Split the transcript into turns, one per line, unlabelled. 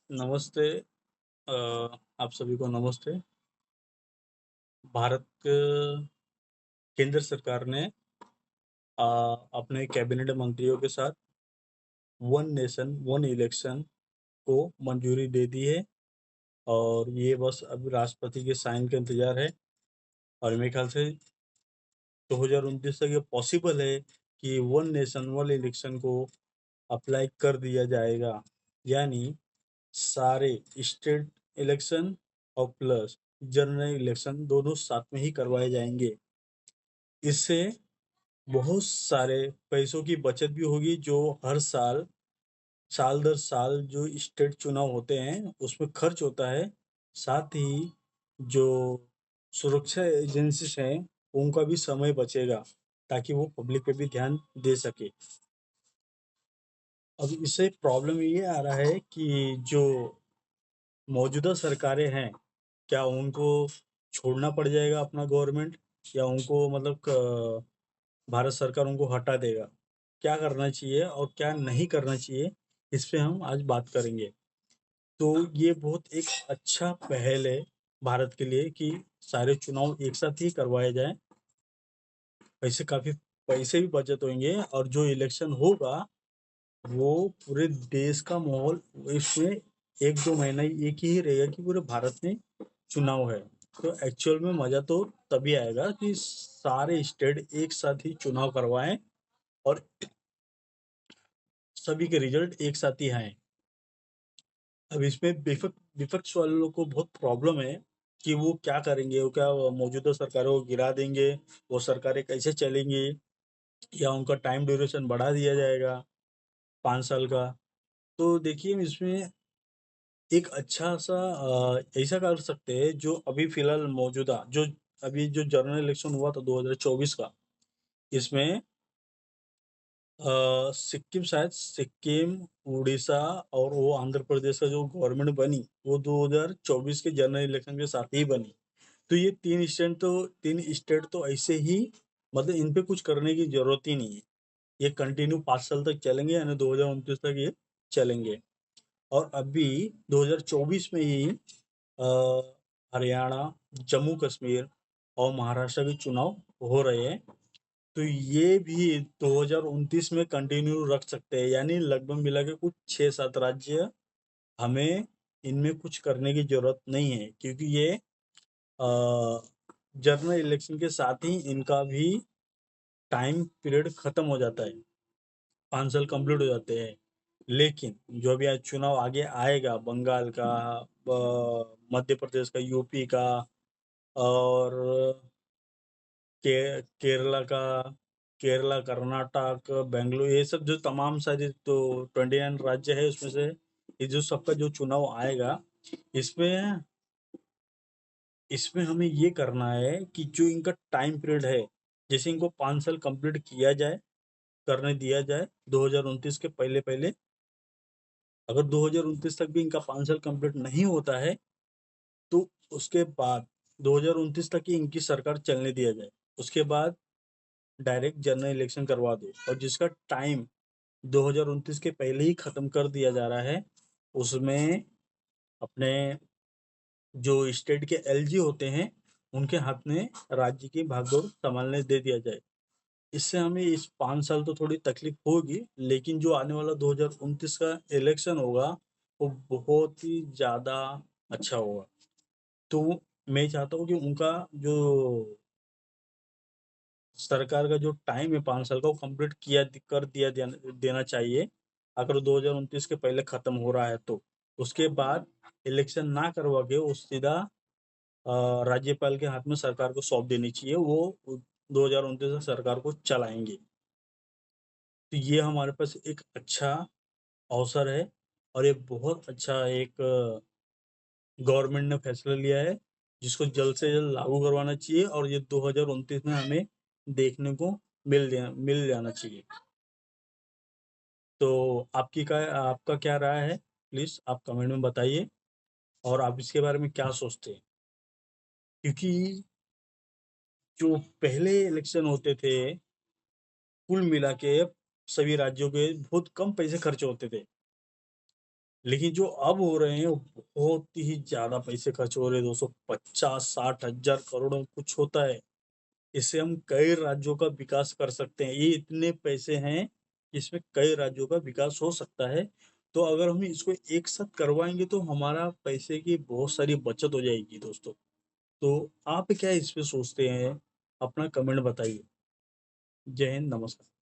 नमस्ते। आप सभी को नमस्ते। भारत के केंद्र सरकार ने अपने कैबिनेट मंत्रियों के साथ वन नेशन वन इलेक्शन को मंजूरी दे दी है और ये बस अभी राष्ट्रपति के साइन का इंतजार है। और मेरे ख्याल से 2029 तक ये पॉसिबल है कि वन नेशन वन इलेक्शन को अप्लाई कर दिया जाएगा। यानी सारे स्टेट इलेक्शन और प्लस जनरल इलेक्शन दोनों साथ में ही करवाए जाएंगे। इससे बहुत सारे पैसों की बचत भी होगी, जो हर साल साल दर साल जो स्टेट चुनाव होते हैं उसमें खर्च होता है। साथ ही जो सुरक्षा एजेंसीज हैं उनका भी समय बचेगा, ताकि वो पब्लिक पे भी ध्यान दे सके। अब इससे प्रॉब्लम ये आ रहा है कि जो मौजूदा सरकारें हैं, क्या उनको छोड़ना पड़ जाएगा अपना गवर्नमेंट, या उनको मतलब भारत सरकार उनको हटा देगा। क्या करना चाहिए और क्या नहीं करना चाहिए, इस पे हम आज बात करेंगे। तो ये बहुत एक अच्छा पहल है भारत के लिए कि सारे चुनाव एक साथ ही करवाए जाएं। ऐसे काफी पैसे भी बचत होंगे और जो इलेक्शन होगा वो पूरे देश का माहौल इसमें एक दो महीना एक ही रहेगा कि पूरे भारत में चुनाव है। तो एक्चुअल में मजा तो तभी आएगा कि सारे स्टेट एक साथ ही चुनाव करवाएं और सभी के रिजल्ट एक साथ ही आए। अब इसमें विपक्ष वाले लोग को बहुत प्रॉब्लम है कि वो क्या करेंगे, वो क्या मौजूदा सरकारों को गिरा देंगे, वो सरकारें कैसे चलेंगी, या उनका टाइम ड्यूरेशन बढ़ा दिया जाएगा 5 साल का। तो देखिए इसमें एक अच्छा सा ऐसा कर सकते हैं, जो अभी फिलहाल मौजूदा जो अभी जो जनरल इलेक्शन हुआ था 2024 का, इसमें सिक्किम, शायद सिक्किम, उड़ीसा और वो आंध्र प्रदेश का जो गवर्नमेंट बनी वो 2024 के जनरल इलेक्शन के साथ ही बनी। तो ये तीन स्टेट तो ऐसे ही, मतलब इन पे कुछ करने की जरूरत ही नहीं है। ये कंटिन्यू 5 साल तक चलेंगे, यानी 2029 तक ये चलेंगे। और अभी 2024 में ही हरियाणा, जम्मू कश्मीर और महाराष्ट्र के चुनाव हो रहे हैं। तो ये भी 2029 में कंटिन्यू रख सकते हैं, यानी लगभग मिला के कुछ 6-7 राज्य, हमें इनमें कुछ करने की जरूरत नहीं है, क्योंकि ये जनरल इलेक्शन के साथ ही इनका भी टाइम पीरियड खत्म हो जाता है, 5 साल कंप्लीट हो जाते हैं। लेकिन जो भी आज चुनाव आगे आएगा, बंगाल का, मध्य प्रदेश का, यूपी का और केरला, कर्नाटक, बेंगलुरु, ये सब जो तमाम सारे तो 29 राज्य है, उसमें से ये जो सबका जो चुनाव आएगा, इसमें इसमें हमें ये करना है कि जो इनका टाइम पीरियड है, जैसे इनको 5 साल कंप्लीट किया जाए, करने दिया जाए 2029 के पहले पहले। अगर 2029 तक भी इनका 5 साल कंप्लीट नहीं होता है, तो उसके बाद 2029 तक ही इनकी सरकार चलने दिया जाए। उसके बाद डायरेक्ट जनरल इलेक्शन करवा दो, और जिसका टाइम 2029 के पहले ही खत्म कर दिया जा रहा है, उसमें अपने जो स्टेट के एलजी होते हैं उनके हाथ में राज्य की भागदौड़ संभालने दे दिया जाए। इससे हमें इस 5 साल तो थोड़ी तकलीफ होगी, लेकिन जो आने वाला 2029 का इलेक्शन होगा वो बहुत ही ज्यादा अच्छा होगा। तो मैं चाहता हूँ कि उनका जो सरकार का जो टाइम है 5 साल का, वो कंप्लीट देना चाहिए। अगर 2029 के पहले खत्म हो रहा है तो उसके बाद इलेक्शन ना करवा के वो सीधा राज्यपाल के हाथ में सरकार को सौंप देनी चाहिए, वो 2029 तक सरकार को चलाएंगे। तो ये हमारे पास एक अच्छा अवसर है, और ये बहुत अच्छा एक गवर्नमेंट ने फैसला लिया है, जिसको जल्द से जल्द लागू करवाना चाहिए, और ये 2029 में हमें देखने को मिल जाना चाहिए। तो आपका क्या राय है, प्लीज आप कमेंट में बताइए, और आप इसके बारे में क्या सोचते हैं। क्योंकि जो पहले इलेक्शन होते थे, कुल मिला के सभी राज्यों के बहुत कम पैसे खर्च होते थे, लेकिन जो अब हो रहे हैं, वो बहुत ही ज़्यादा पैसे खर्च हो रहे हैं, 250-60 हज़ार करोड़ कुछ होता है। इससे हम कई राज्यों का विकास कर सकते हैं। ये इतने पैसे हैं, इसमें कई राज्यों का विकास हो सकता है। तो अगर हम इसको एक साथ करवाएँगे तो हमारा पैसे की बहुत सारी बचत हो जाएगी दोस्तों। तो आप क्या इस पे सोचते हैं? अपना कमेंट बताइए। जय हिंद, नमस्कार।